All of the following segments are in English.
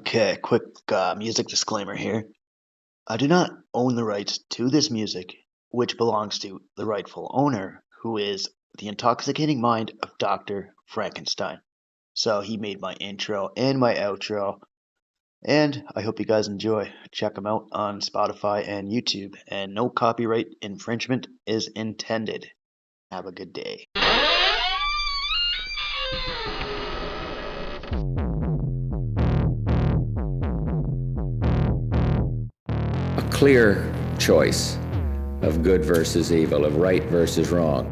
Okay, quick music disclaimer here. I do not own the rights to this music, which belongs to the rightful owner, who is the intoxicating mind of Dr. Frankenstein. So he made my intro and my outro, and I hope you guys enjoy. Check them out on Spotify and YouTube, and no copyright infringement is intended. Have a good day. A clear choice of good versus evil, of right versus wrong.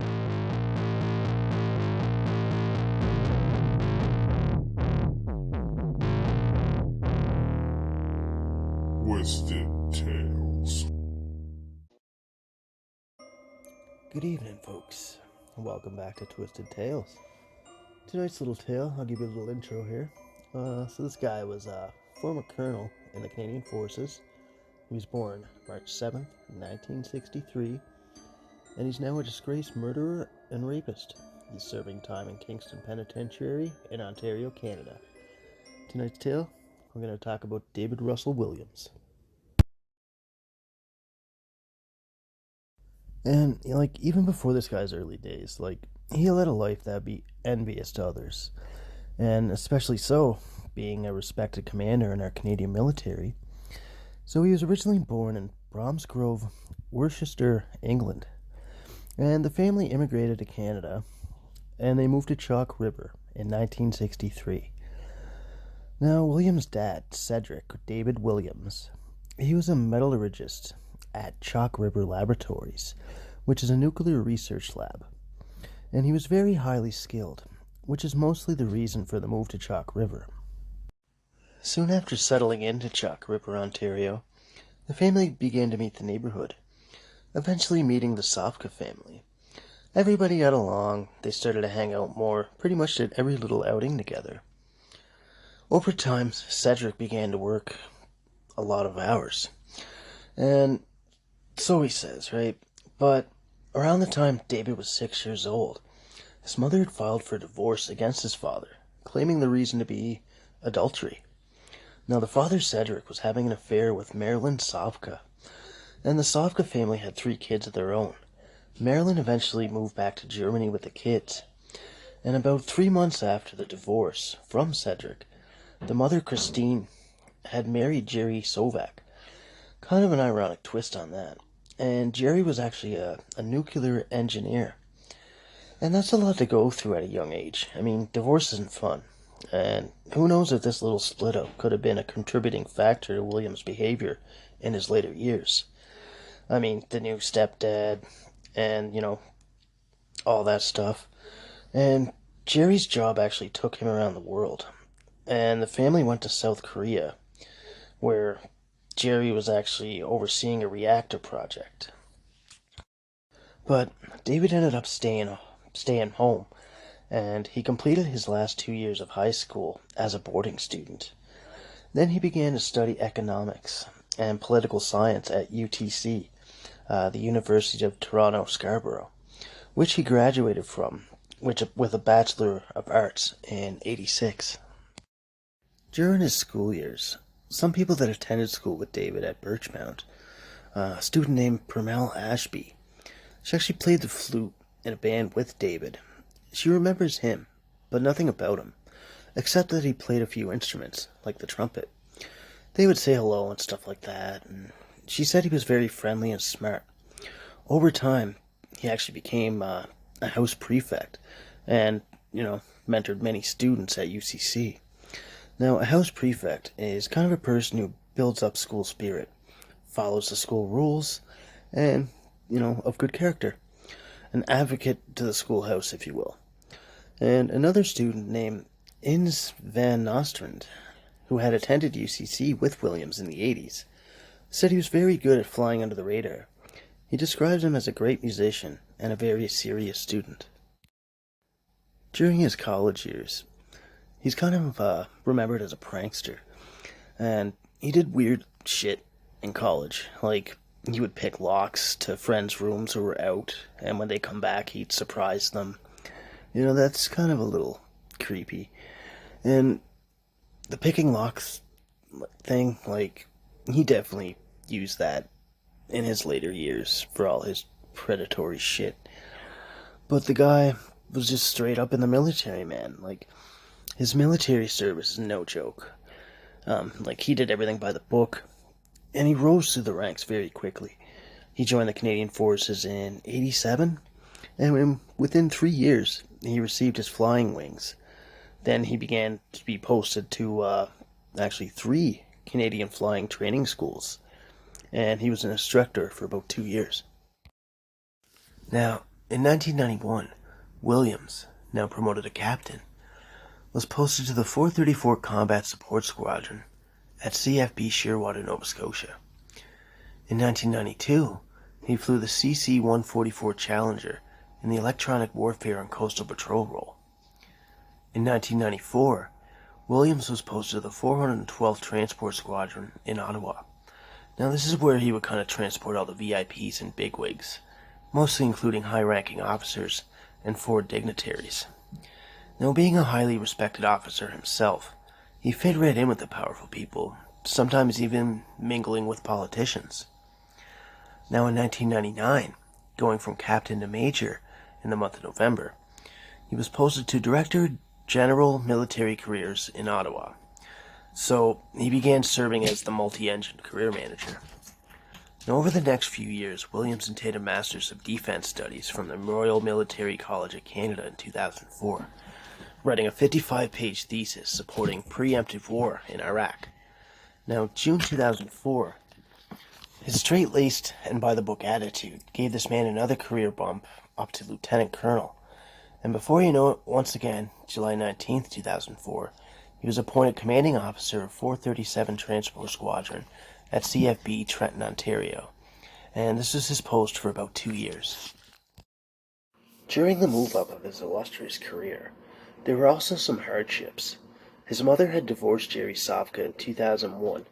Twisted Tales. Good evening, folks, and welcome back to Twisted Tales. Tonight's little tale, I'll give you a little intro here. So this guy was a former colonel in the Canadian Forces. He was born March 7th, 1963, and he's now a disgraced murderer and rapist. He's serving time in Kingston Penitentiary in Ontario, Canada. Tonight's tale, we're going to talk about David Russell Williams. And, even before this guy's early days, he led a life that would be envious to others. And especially so, being a respected commander in our Canadian military. So he was originally born in Bromsgrove, Worcestershire, England. And the family immigrated to Canada, and they moved to Chalk River in 1963. Now, William's dad, Cedric David Williams, he was a metallurgist at Chalk River Laboratories, which is a nuclear research lab. And he was very highly skilled, which is mostly the reason for the move to Chalk River. Soon after settling into Chalk River, Ontario, the family began to meet the neighborhood, eventually meeting the Sofka family. Everybody got along, they started to hang out more, pretty much did every little outing together. Over time, Cedric began to work a lot of hours. And so he says, right? But around the time David was 6 years old, his mother had filed for divorce against his father, claiming the reason to be adultery. Now, the father, Cedric, was having an affair with Marilyn Sofka, and the Sofka family had 3 kids of their own. Marilyn eventually moved back to Germany with the kids, and about 3 months after the divorce from Cedric, the mother, Christine, had married Jerry Sovak. Kind of an ironic twist on that. And Jerry was actually a nuclear engineer. And that's a lot to go through at a young age. I mean, divorce isn't fun. And who knows if this little split-up could have been a contributing factor to William's behavior in his later years. I mean, the new stepdad and, all that stuff. And Jerry's job actually took him around the world. And the family went to South Korea, where Jerry was actually overseeing a reactor project. But David ended up staying home, and he completed his last 2 years of high school as a boarding student. Then he began to study economics and political science at UTC, the University of Toronto Scarborough, which he graduated from, with a Bachelor of Arts in '86. During his school years, some people that attended school with David at Birchmount, a student named Pramel Ashby, she actually played the flute in a band with David. She remembers him, but nothing about him, except that he played a few instruments, like the trumpet. They would say hello and stuff like that, and she said he was very friendly and smart. Over time, he actually became a house prefect, and, mentored many students at UCC. Now, a house prefect is kind of a person who builds up school spirit, follows the school rules, and, of good character. An advocate to the schoolhouse, if you will. And another student named Ins van Nostrand, who had attended UCC with Williams in the 80s, said he was very good at flying under the radar. He describes him as a great musician and a very serious student. During his college years, he's kind of remembered as a prankster, and he did weird shit in college, like he would pick locks to friends' rooms who were out, and when they come back, he'd surprise them. That's kind of a little creepy. And the picking locks thing, like, he definitely used that in his later years for all his predatory shit. But the guy was just straight up in the military, man. Like, his military service is no joke. Like, he did everything by the book, and he rose through the ranks very quickly. He joined the Canadian Forces in '87, and within 3 years, he received his flying wings. Then he began to be posted to actually 3 Canadian flying training schools, and he was an instructor for about 2 years. Now, in 1991, Williams, now promoted to captain, was posted to the 434 Combat Support Squadron at CFB Shearwater, Nova Scotia. In 1992, he flew the CC-144 Challenger in the Electronic Warfare and Coastal Patrol role. In 1994, Williams was posted to the 412th Transport Squadron in Ottawa. Now this is where he would kind of transport all the VIPs and bigwigs, mostly including high-ranking officers and 4 dignitaries. Now, being a highly respected officer himself, he fit right in with the powerful people, sometimes even mingling with politicians. Now, in 1999, going from captain to major in the month of November, he was posted to Director General Military Careers in Ottawa. So, he began serving as the multi-engine career manager. Now, over the next few years, Williams obtained a Master's of Defense Studies from the Royal Military College of Canada in 2004, writing a 55-page thesis supporting preemptive war in Iraq. Now, June 2004, his straight-laced and by-the-book attitude gave this man another career bump up to Lieutenant Colonel. And before you know it, once again, July 19th, 2004, he was appointed Commanding Officer of 437 Transport Squadron at CFB Trenton, Ontario. And this was his post for about 2 years. During the move-up of his illustrious career, there were also some hardships. His mother had divorced Jerry Sofka in 2001.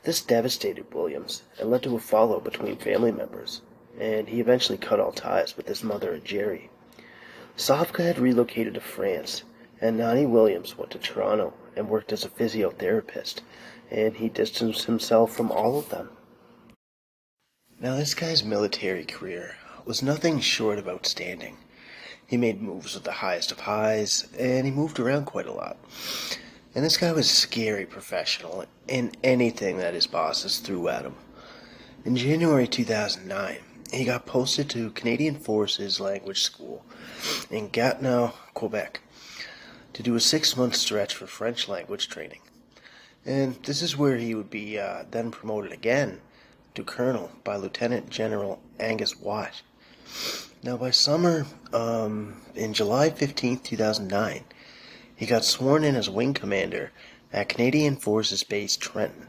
This devastated Williams and led to a fallout between family members, and he eventually cut all ties with his mother and Jerry. Sofka had relocated to France, and Nani Williams went to Toronto and worked as a physiotherapist, and he distanced himself from all of them. Now, this guy's military career was nothing short of outstanding. He made moves with the highest of highs, and he moved around quite a lot. And this guy was a scary professional in anything that his bosses threw at him. In January 2009, he got posted to Canadian Forces Language School in Gatineau, Quebec, to do a 6-month stretch for French language training. And this is where he would be then promoted again to Colonel by Lieutenant General Angus Watt. Now, by summer, in July 15th, 2009, he got sworn in as Wing Commander at Canadian Forces Base Trenton.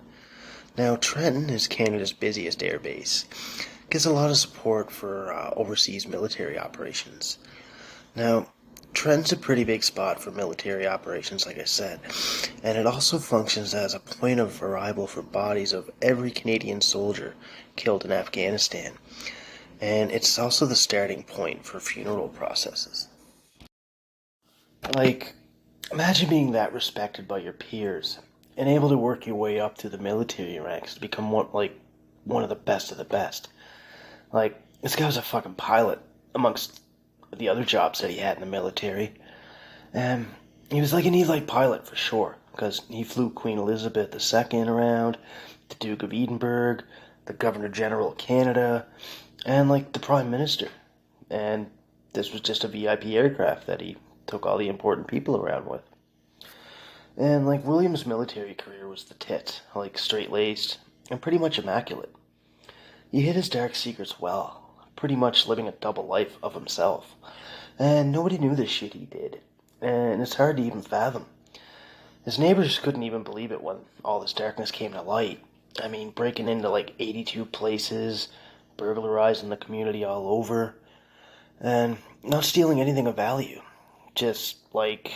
Now, Trenton is Canada's busiest air base. It gives a lot of support for overseas military operations. Now, Trenton's a pretty big spot for military operations, like I said, and it also functions as a point of arrival for bodies of every Canadian soldier killed in Afghanistan. And it's also the starting point for funeral processes. Like, imagine being that respected by your peers and able to work your way up through the military ranks to become one of the best of the best. Like, this guy was a fucking pilot amongst the other jobs that he had in the military. And he was like an elite pilot for sure, because he flew Queen Elizabeth II around, the Duke of Edinburgh, the Governor General of Canada, and like the Prime Minister. And this was just a VIP aircraft that he took all the important people around with. And like William's military career was the tit, like straight-laced and pretty much immaculate. He hid his dark secrets well, pretty much living a double life of himself. And nobody knew the shit he did, and it's hard to even fathom. His neighbors couldn't even believe it when all this darkness came to light. I mean, breaking into like 82 places, burglarizing the community all over, and not stealing anything of value. Just like,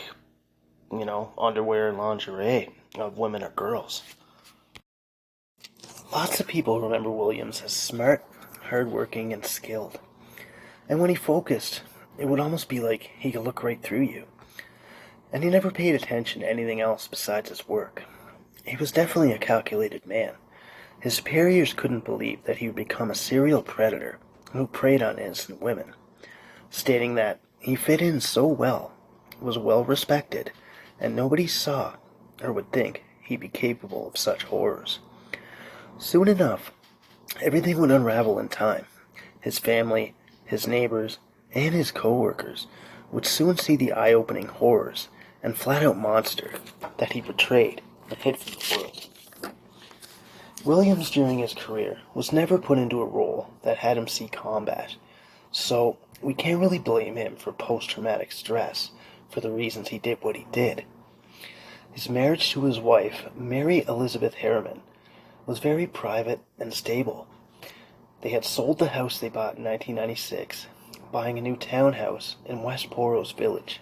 underwear and lingerie of women or girls. Lots of people remember Williams as smart, hardworking, and skilled. And when he focused, it would almost be like he could look right through you. And he never paid attention to anything else besides his work. He was definitely a calculated man. His superiors couldn't believe that he would become a serial predator who preyed on innocent women, stating that he fit in so well, was well respected, and nobody saw or would think he'd be capable of such horrors. Soon enough, everything would unravel in time. His family, his neighbors, and his co-workers would soon see the eye-opening horrors and flat-out monster that he portrayed and hid from the world. Williams, during his career, was never put into a role that had him see combat, so we can't really blame him for post-traumatic stress for the reasons he did what he did. His marriage to his wife, Mary Elizabeth Harriman, was very private and stable. They had sold the house they bought in 1996, buying a new townhouse in West Poros Village,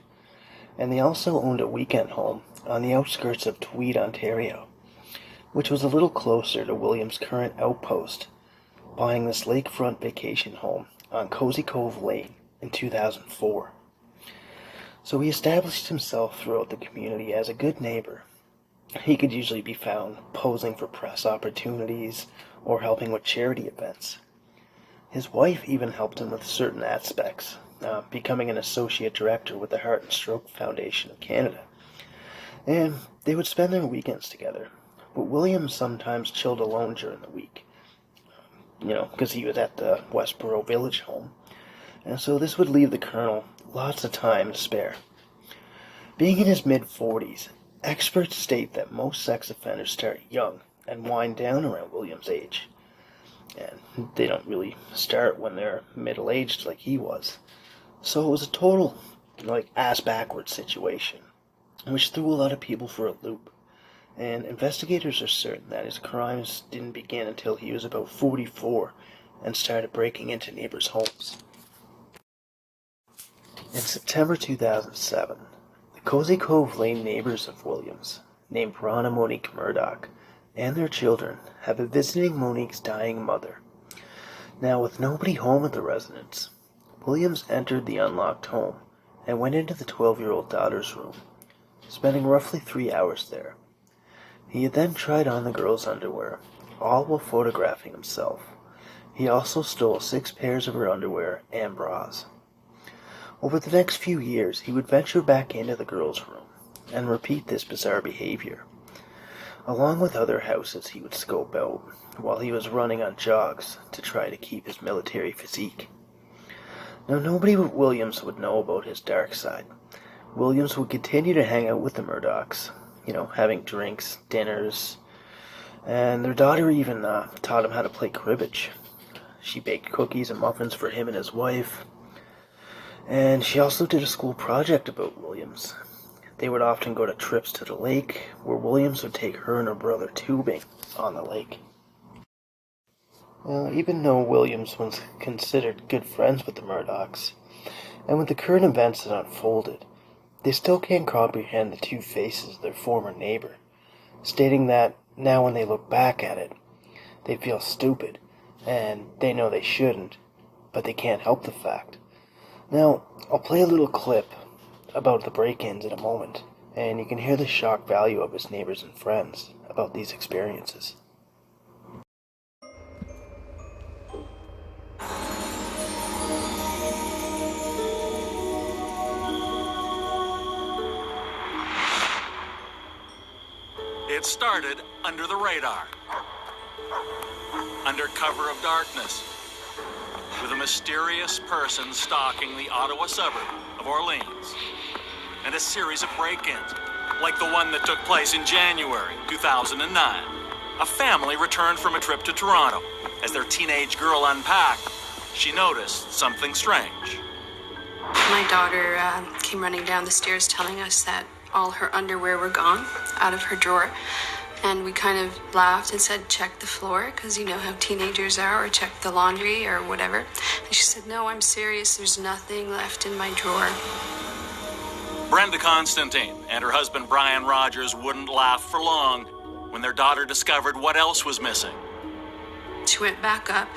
and they also owned a weekend home on the outskirts of Tweed, Ontario, which was a little closer to Williams' current outpost, buying this lakefront vacation home on Cozy Cove Lane in 2004. So he established himself throughout the community as a good neighbor. He could usually be found posing for press opportunities or helping with charity events. His wife even helped him with certain aspects, becoming an associate director with the Heart and Stroke Foundation of Canada. And they would spend their weekends together. But Williams sometimes chilled alone during the week, because he was at the Westboro Village home. And so this would leave the Colonel lots of time to spare. Being in his mid-40s, experts state that most sex offenders start young and wind down around Williams' age. And they don't really start when they're middle-aged like he was. So it was a total, ass-backwards situation, which threw a lot of people for a loop. And investigators are certain that his crimes didn't begin until he was about 44 and started breaking into neighbors' homes. In September 2007, the Cozy Cove Lane neighbors of Williams, named Ron and Monique Murdoch, and their children have been visiting Monique's dying mother. Now, with nobody home at the residence, Williams entered the unlocked home and went into the 12-year-old daughter's room, spending roughly 3 hours there. He had then tried on the girl's underwear, all while photographing himself. He also stole 6 pairs of her underwear and bras. Over the next few years, he would venture back into the girl's room and repeat this bizarre behavior. Along with other houses he would scope out while he was running on jogs to try to keep his military physique. Now, nobody but Williams would know about his dark side. Williams would continue to hang out with the Murdochs, having drinks, dinners, and their daughter even taught him how to play cribbage. She baked cookies and muffins for him and his wife, and she also did a school project about Williams. They would often go to trips to the lake, where Williams would take her and her brother tubing on the lake. Even though Williams was considered good friends with the Murdochs, and with the current events that unfolded, they still can't comprehend the two faces of their former neighbor, stating that now when they look back at it, they feel stupid, and they know they shouldn't, but they can't help the fact. Now, I'll play a little clip about the break-ins in a moment, and you can hear the shock value of his neighbors and friends about these experiences. It started under the radar, under cover of darkness, with a mysterious person stalking the Ottawa suburb of Orleans, and a series of break-ins, like the one that took place in January 2009. A family returned from a trip to Toronto. As their teenage girl unpacked, she noticed something strange. My daughter came running down the stairs telling us that all her underwear were gone out of her drawer. And we kind of laughed and said, check the floor, because you know how teenagers are, or check the laundry or whatever. And she said, no, I'm serious. There's nothing left in my drawer. Brenda Constantine and her husband Brian Rogers wouldn't laugh for long when their daughter discovered what else was missing. She went back up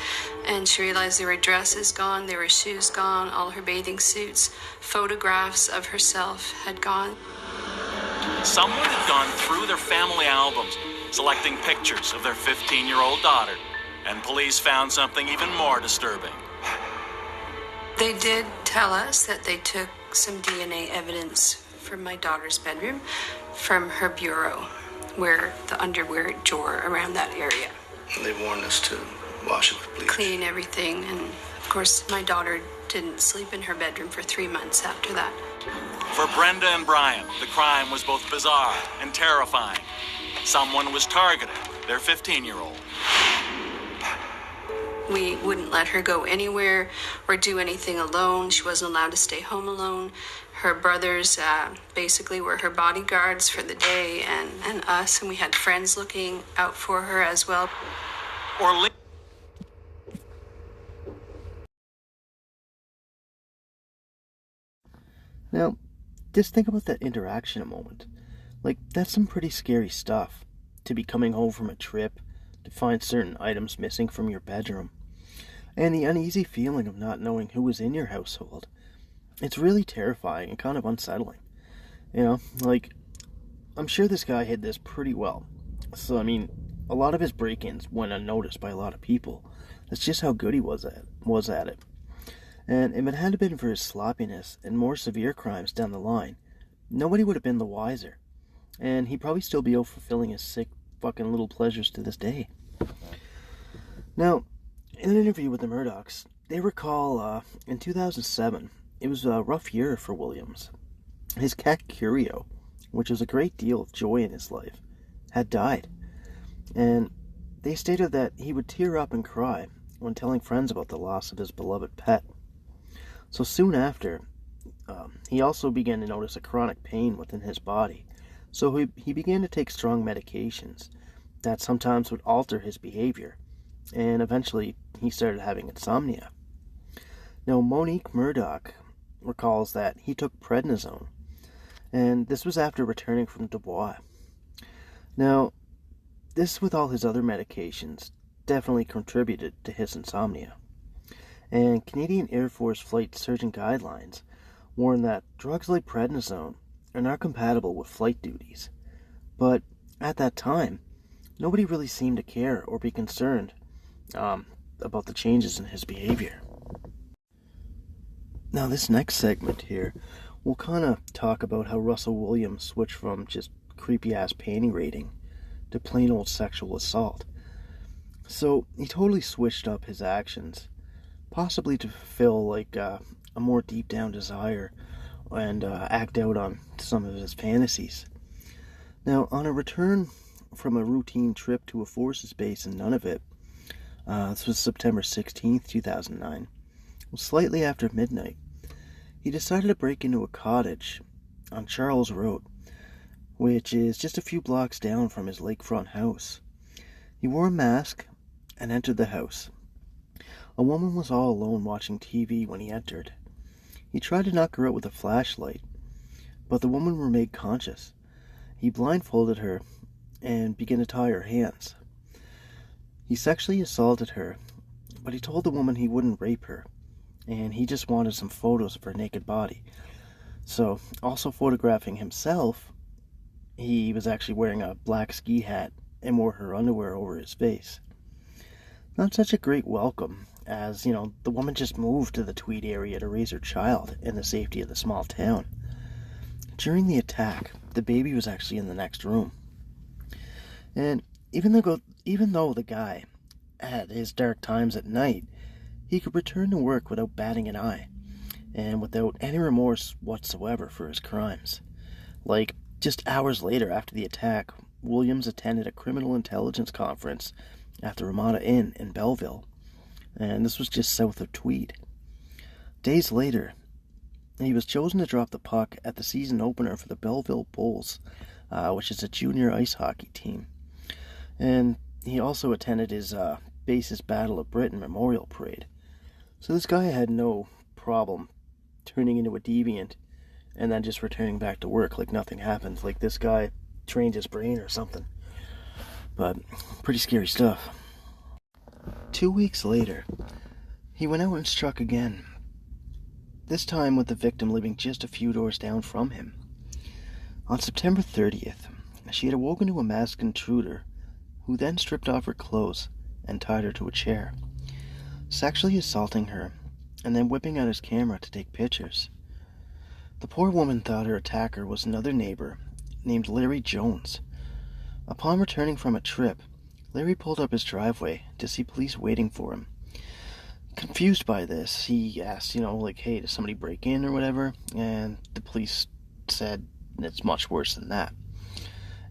and she realized there were dresses gone, there were shoes gone, all her bathing suits, photographs of herself had gone. Someone had gone through their family albums selecting pictures of their 15-year-old daughter, and police found something even more disturbing. They did tell us that they took some DNA evidence from my daughter's bedroom, from her bureau, where the underwear drawer around that area. They warned us to wash it with bleach. Clean everything, and of course my daughter didn't sleep in her bedroom for 3 months after that. For Brenda and Brian, the crime was both bizarre and terrifying. Someone was targeting their 15-year-old. We wouldn't let her go anywhere or do anything alone. She wasn't allowed to stay home alone. Her brothers basically were her bodyguards for the day, and us, and we had friends looking out for her as well. Now, just think about that interaction a moment. Like, that's some pretty scary stuff. To be coming home from a trip, to find certain items missing from your bedroom, and the uneasy feeling of not knowing who was in your household. It's really terrifying and kind of unsettling. You know, like, I'm sure this guy hid this pretty well. So, I mean, a lot of his break-ins went unnoticed by a lot of people. That's just how good he was at it. And if it hadn't been for his sloppiness and more severe crimes down the line, nobody would have been the wiser. And he'd probably still be out fulfilling his sick fucking little pleasures to this day. Now, in an interview with the Murdochs, they recall in 2007, it was a rough year for Williams. His cat Curio, which was a great deal of joy in his life, had died. And they stated that he would tear up and cry when telling friends about the loss of his beloved pet. So soon after, he also began to notice a chronic pain within his body. So he began to take strong medications that sometimes would alter his behavior. And eventually, he started having insomnia. Now, Monique Murdoch recalls that he took prednisone, and this was after returning from Dubois. Now, this, with all his other medications, definitely contributed to his insomnia. And Canadian Air Force Flight Surgeon Guidelines warn that drugs like prednisone are not compatible with flight duties. But at that time, nobody really seemed to care or be concerned about the changes in his behavior. Now, this next segment here, we'll kind of talk about how Russell Williams switched from just creepy-ass painting raiding to plain old sexual assault. So, he totally switched up his actions, possibly to fulfill, like, a more deep-down desire and act out on some of his fantasies. Now, on a return from a routine trip to a forces base in Nunavut, this was September 16th, 2009, slightly after midnight, he decided to break into a cottage on Charles Road, which is just a few blocks down from his lakefront house. He wore a mask and entered the house. A woman was all alone watching TV when he entered. He tried to knock her out with a flashlight, but the woman remained conscious. He blindfolded her and began to tie her hands. He sexually assaulted her, but he told the woman he wouldn't rape her, and he just wanted some photos of her naked body. So, also photographing himself, he was actually wearing a black ski hat and wore her underwear over his face. Not such a great welcome, as, you know, the woman just moved to the Tweed area to raise her child in the safety of the small town. During the attack, the baby was actually in the next room. And even though the guy had his dark times at night, he could return to work without batting an eye, and without any remorse whatsoever for his crimes. Like, just hours later after the attack, Williams attended a criminal intelligence conference at the Ramada Inn in Belleville, and this was just south of Tweed. Days later, he was chosen to drop the puck at the season opener for the Belleville Bulls, which is a junior ice hockey team. And he also attended his base's Battle of Britain Memorial Parade. So this guy had no problem turning into a deviant and then just returning back to work like nothing happened. Like this guy trained his brain or something. But pretty scary stuff. 2 weeks later, he went out and struck again. This time with the victim living just a few doors down from him. On September 30th, she had awoken to a masked intruder who then stripped off her clothes and tied her to a chair, sexually assaulting her and then whipping out his camera to take pictures. The poor woman thought her attacker was another neighbor named Larry Jones. Upon returning from a trip, Larry pulled up his driveway to see police waiting for him. Confused by this, he asked, hey, did somebody break in or whatever? And the police said it's much worse than that.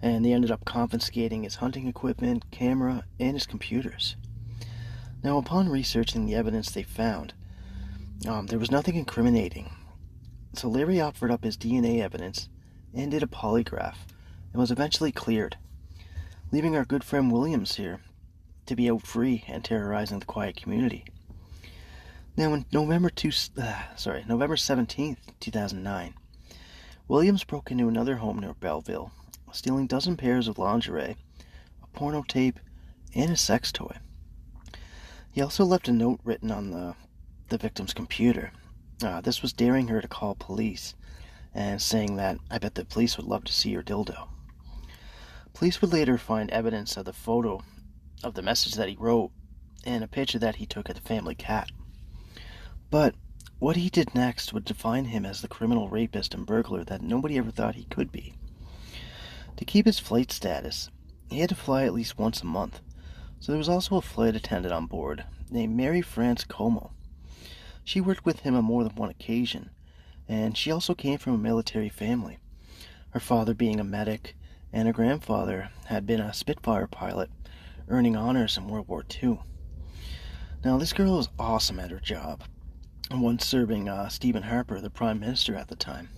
And they ended up confiscating his hunting equipment, camera, and his computers. Now, upon researching the evidence they found, there was nothing incriminating. So Larry offered up his DNA evidence and did a polygraph and was eventually cleared, leaving our good friend Williams here to be out free and terrorizing the quiet community. Now, on November 17th, 2009, Williams broke into another home near Belleville, stealing a dozen pairs of lingerie, a porno tape, and a sex toy. He also left a note written on the victim's computer. This was daring her to call police and saying that, "I bet the police would love to see your dildo." Police would later find evidence of the photo of the message that he wrote and a picture that he took of the family cat. But what he did next would define him as the criminal rapist and burglar that nobody ever thought he could be. To keep his flight status, he had to fly at least once a month, so there was also a flight attendant on board named Mary France Como. She worked with him on more than one occasion, and she also came from a military family, her father being a medic, and her grandfather had been a Spitfire pilot, earning honors in World War II. Now, this girl was awesome at her job, once serving Stephen Harper, the Prime Minister at the time.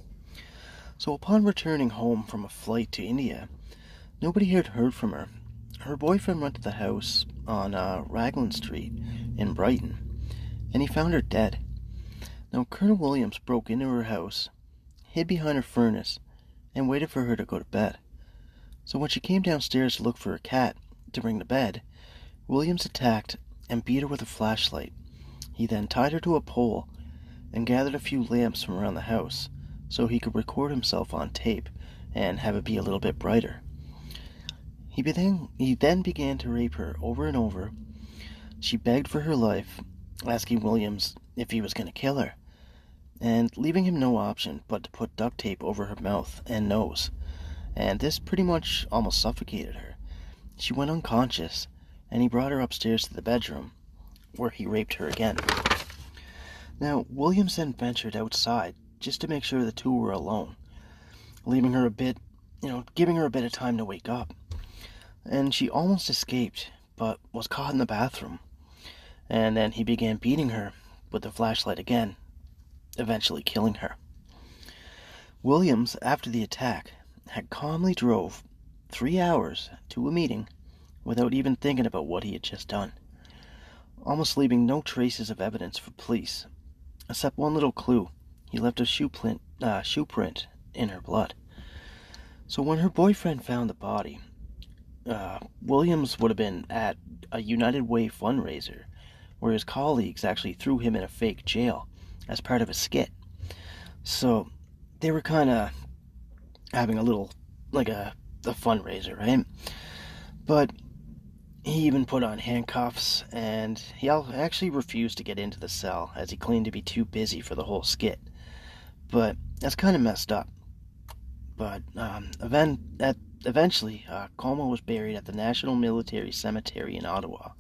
So upon returning home from a flight to India, nobody had heard from her. Her boyfriend went to the house on Raglan Street in Brighton, and he found her dead. Now, Colonel Williams broke into her house, hid behind her furnace, and waited for her to go to bed. So when she came downstairs to look for her cat to bring to bed, Williams attacked and beat her with a flashlight. He then tied her to a pole and gathered a few lamps from around the house so he could record himself on tape and have it be a little bit brighter. He then began to rape her over and over. She begged for her life, asking Williams if he was going to kill her, and leaving him no option but to put duct tape over her mouth and nose, and this pretty much almost suffocated her. She went unconscious, and he brought her upstairs to the bedroom, where he raped her again. Now, Williams then ventured outside just to make sure the two were alone, leaving her giving her a bit of time to wake up. And she almost escaped, but was caught in the bathroom. And then he began beating her with the flashlight again, eventually killing her. Williams, after the attack, had calmly drove 3 hours to a meeting without even thinking about what he had just done, almost leaving no traces of evidence for police, except one little clue. He left a shoe print in her blood. So when her boyfriend found the body, Williams would have been at a United Way fundraiser, where his colleagues actually threw him in a fake jail as part of a skit. So they were kind of having a little, a fundraiser, right? But he even put on handcuffs, and he actually refused to get into the cell, as he claimed to be too busy for the whole skit. But that's kind of messed up. But eventually, Como was buried at the National Military Cemetery in Ottawa.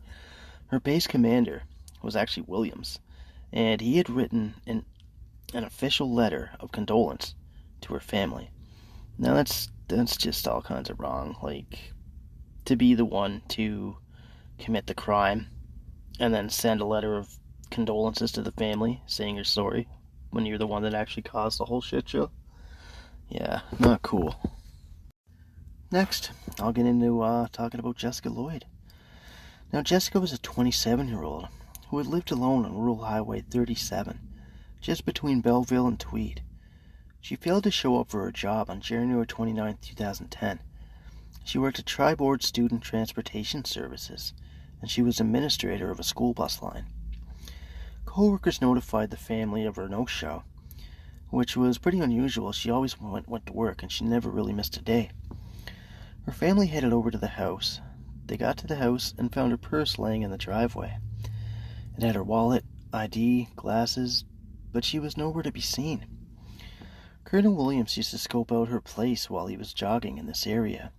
Her base commander was actually Williams, and he had written an official letter of condolence to her family. Now that's just all kinds of wrong. To be the one to commit the crime and then send a letter of condolences to the family saying you're sorry when you're the one that actually caused the whole shit show. Yeah, not cool. Next, I'll get into talking about Jessica Lloyd. Now, Jessica was a 27-year-old who had lived alone on Rural Highway 37, just between Belleville and Tweed. She failed to show up for her job on January 29, 2010. She worked at Tri-Board Student Transportation Services, and she was administrator of a school bus line. Co-workers notified the family of her no-show, which was pretty unusual. She always went to work, and she never really missed a day. Her family headed over to the house they got to the house and found her purse laying in the driveway. It had her wallet, ID, glasses, but she was nowhere to be seen. Colonel Williams used to scope out her place while he was jogging in this area.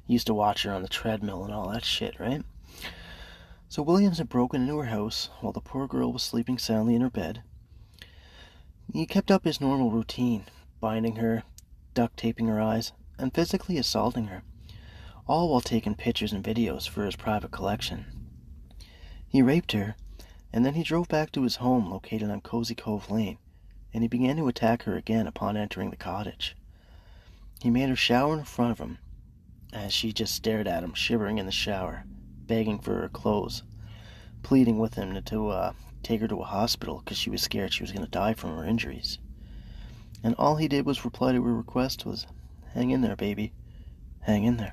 He used to watch her on the treadmill and all that shit, right? So Williams had broken into her house while the poor girl was sleeping soundly in her bed. He kept up his normal routine, binding her, duct taping her eyes, and physically assaulting her, all while taking pictures and videos for his private collection. He raped her, and then he drove back to his home located on Cozy Cove Lane, and he began to attack her again upon entering the cottage. He made her shower in front of him, as she just stared at him, shivering in the shower, begging for her clothes, pleading with him to take her to a hospital because she was scared she was going to die from her injuries. And all he did was reply to her request was, "Hang in there, baby. Hang in there."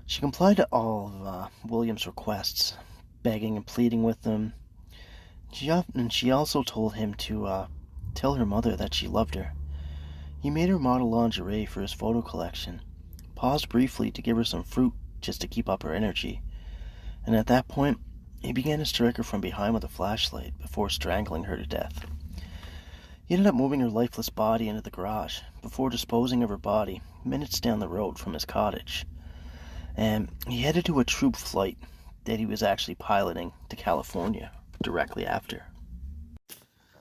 She complied to all of William's requests, begging and pleading with him. She also told him to tell her mother that she loved her. He made her model lingerie for his photo collection, paused briefly to give her some fruit just to keep up her energy, and at that point, he began to strike her from behind with a flashlight before strangling her to death. He ended up moving her lifeless body into the garage before disposing of her body minutes down the road from his cottage, and he headed to a troop flight that he was actually piloting to California directly after.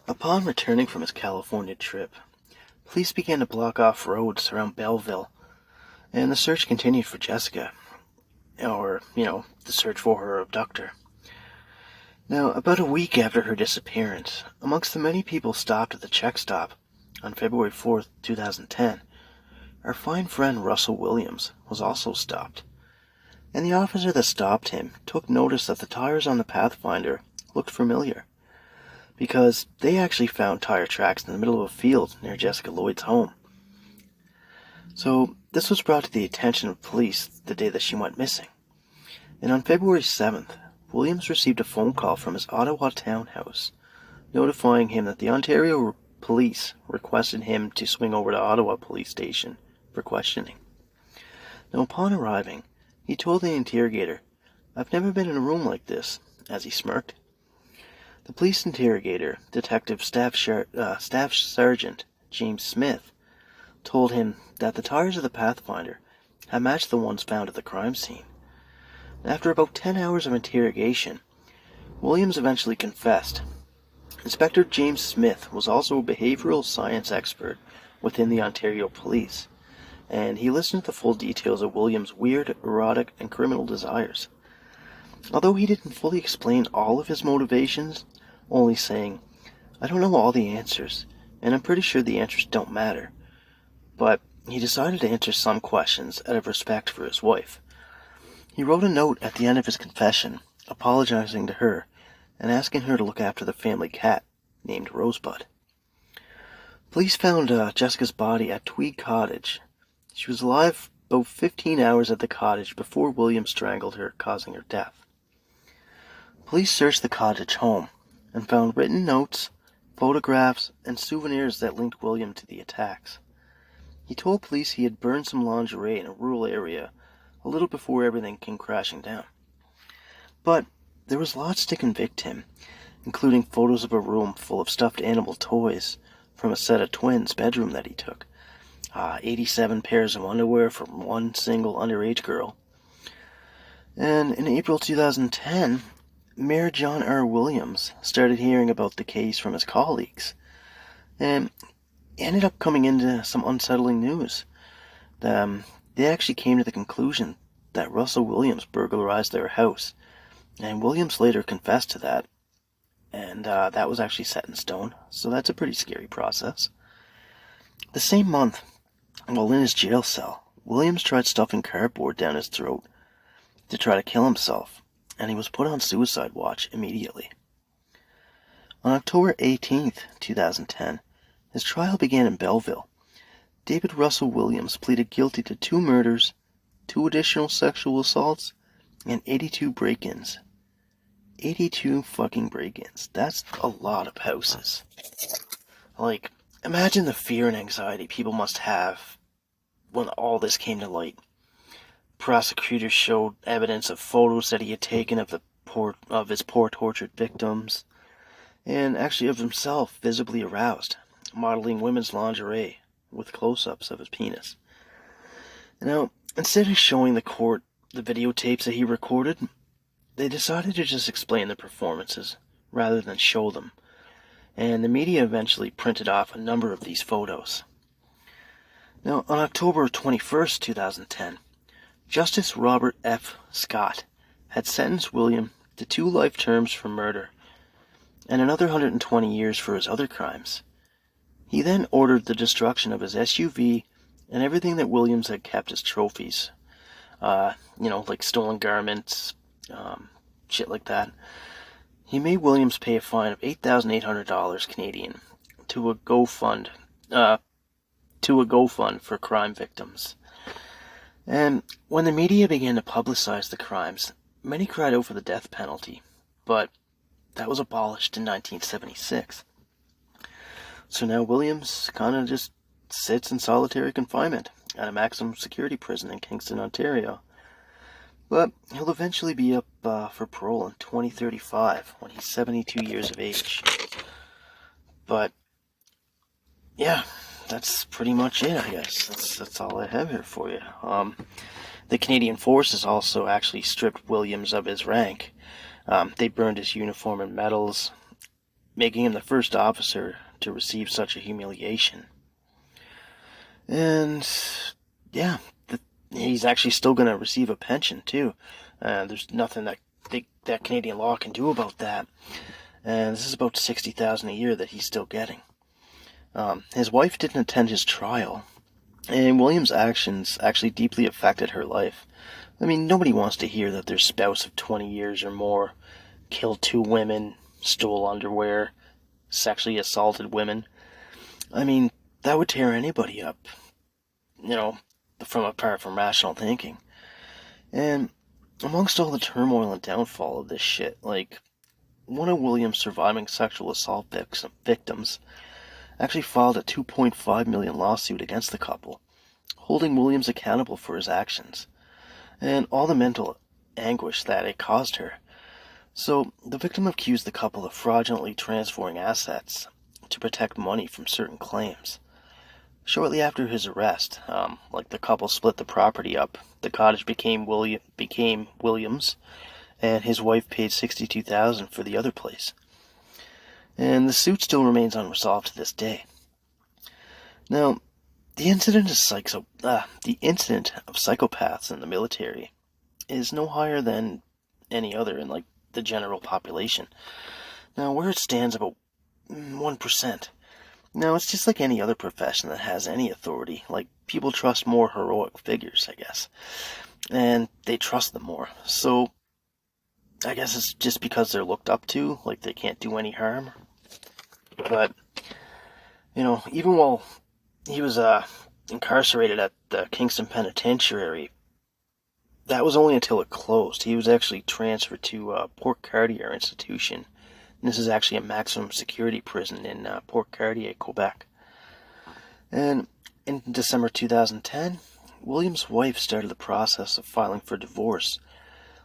Upon returning from his California trip, police began to block off roads around Belleville, and the search continued for Jessica, or, the search for her abductor. Now, about a week after her disappearance, amongst the many people stopped at the check stop on February 4th, 2010, our fine friend Russell Williams was also stopped. And the officer that stopped him took notice that the tires on the Pathfinder looked familiar, because they actually found tire tracks in the middle of a field near Jessica Lloyd's home. So this was brought to the attention of police the day that she went missing. And on February 7th, Williams received a phone call from his Ottawa townhouse, notifying him that the Ontario police requested him to swing over to Ottawa Police Station for questioning. Now, upon arriving, he told the interrogator, "I've never been in a room like this," as he smirked. The police interrogator, Detective Staff Sergeant James Smith, told him that the tires of the Pathfinder had matched the ones found at the crime scene. After about 10 hours of interrogation, Williams eventually confessed. Inspector James Smith was also a behavioral science expert within the Ontario Police, and he listened to the full details of Williams' weird, erotic, and criminal desires. Although he didn't fully explain all of his motivations, only saying, "I don't know all the answers, and I'm pretty sure the answers don't matter," but he decided to answer some questions out of respect for his wife. He wrote a note at the end of his confession, apologizing to her and asking her to look after the family cat, named Rosebud. Police found Jessica's body at Tweed Cottage. She was alive about 15 hours at the cottage before William strangled her, causing her death. Police searched the cottage home and found written notes, photographs, and souvenirs that linked William to the attacks. He told police he had burned some lingerie in a rural area a little before everything came crashing down. But there was lots to convict him, including photos of a room full of stuffed animal toys from a set of twins' bedroom that he took, 87 pairs of underwear from one single underage girl. And in April 2010, Mayor John R. Williams started hearing about the case from his colleagues, and ended up coming into some unsettling news. They actually came to the conclusion that Russell Williams burglarized their house, and Williams later confessed to that, and that was actually set in stone, so that's a pretty scary process. The same month, while in his jail cell, Williams tried stuffing cardboard down his throat to try to kill himself, and he was put on suicide watch immediately. On October 18th, 2010, his trial began in Belleville. David Russell Williams pleaded guilty to 2 murders, 2 additional sexual assaults, and 82 break-ins. 82 fucking break-ins. That's a lot of houses. Like, imagine the fear and anxiety people must have when all this came to light. prosecutors showed evidence of photos that he had taken of his poor tortured victims, and actually of himself visibly aroused, modeling women's lingerie with close-ups of his penis. Now, instead of showing the court the videotapes that he recorded, they decided to just explain the performances rather than show them, and the media eventually printed off a number of these photos. Now, on October 21st, 2010, Justice Robert F. Scott had sentenced William to 2 life terms for murder and another 120 years for his other crimes. He then ordered the destruction of his SUV and everything that Williams had kept as trophies. Like stolen garments, shit like that. He made Williams pay a fine of $8,800 Canadian to a GoFund for crime victims. And when the media began to publicize the crimes, many cried out for the death penalty, but that was abolished in 1976. So now Williams kind of just sits in solitary confinement at a maximum security prison in Kingston, Ontario. But he'll eventually be up for parole in 2035 when he's 72 years of age. But yeah, that's pretty much it, I guess. That's all I have here for you. The Canadian Forces also actually stripped Williams of his rank. They burned his uniform and medals, making him the first officer to receive such a humiliation. And yeah, he's actually still going to receive a pension too. There's nothing that Canadian law can do about that. And this is about $60,000 a year that he's still getting. His wife didn't attend his trial, and Williams' actions actually deeply affected her life. I mean, nobody wants to hear that their spouse of 20 years or more killed 2 women, stole underwear, sexually assaulted women. I mean, that would tear anybody up, apart from rational thinking. And amongst all the turmoil and downfall of this shit, one of Williams' surviving sexual assault victims actually filed a $2.5 million lawsuit against the couple, holding Williams accountable for his actions, and all the mental anguish that it caused her. So, the victim accused the couple of fraudulently transferring assets to protect money from certain claims. Shortly after his arrest, the couple split the property up. The cottage became Williams, and his wife paid $62,000 for the other place. And the suit still remains unresolved to this day. Now, the incident of psychopaths in the military is no higher than any other in the general population. Now, where it stands about 1%. Now, it's just like any other profession that has any authority. People trust more heroic figures, I guess. And they trust them more. So, I guess it's just because they're looked up to, they can't do any harm. But, even while he was incarcerated at the Kingston Penitentiary, that was only until it closed. He was actually transferred to Port Cartier Institution. And this is actually a maximum security prison in Port Cartier, Quebec. And in December 2010, Williams' wife started the process of filing for divorce.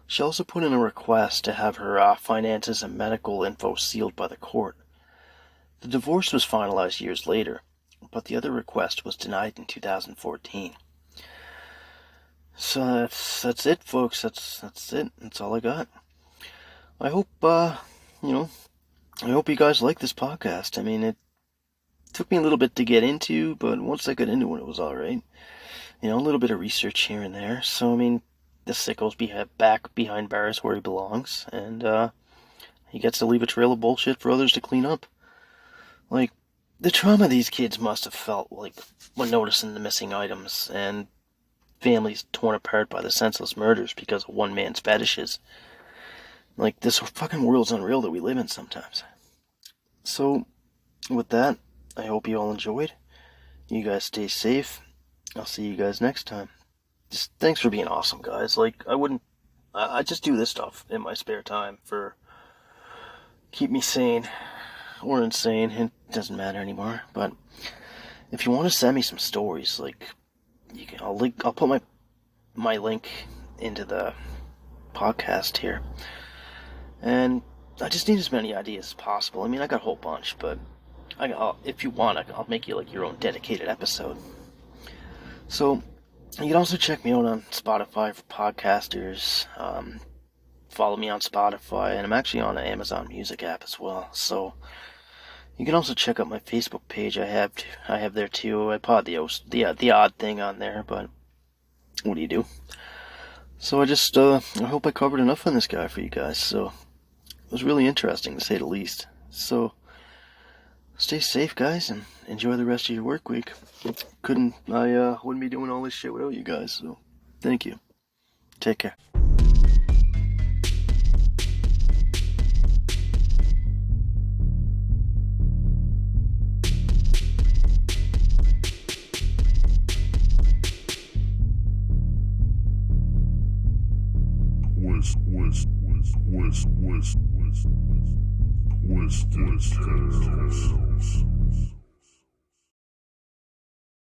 She also put in a request to have her finances and medical info sealed by the court. The divorce was finalized years later, but the other request was denied in 2014. So that's it, folks. That's it. That's all I got. I hope I hope you guys like this podcast. I mean, it took me a little bit to get into, but once I got into it was all right. A little bit of research here and there. So I mean, the sicko's back behind bars where he belongs, and he gets to leave a trail of bullshit for others to clean up. The trauma these kids must have felt when noticing the missing items and families torn apart by the senseless murders because of one man's fetishes. This fucking world's unreal that we live in sometimes. So, with that, I hope you all enjoyed. You guys stay safe. I'll see you guys next time. Just thanks for being awesome, guys. I just do this stuff in my spare time for keep me sane or insane. It doesn't matter anymore. But if you want to send me some stories, I'll put my my link into the podcast here. And I just need as many ideas as possible. I mean, I got a whole bunch, but if you want, I'll make you like your own dedicated episode. So you can also check me out on Spotify for podcasters. Follow me on Spotify, and I'm actually on an Amazon Music app as well. So you can also check out my Facebook page. I have there too. I pod the odd thing on there, but what do you do? So I hope I covered enough on this guy for you guys. So it was really interesting, to say the least. So stay safe, guys, and enjoy the rest of your work week. I wouldn't be doing all this shit without you guys. So thank you. Take care. Twisted Tales.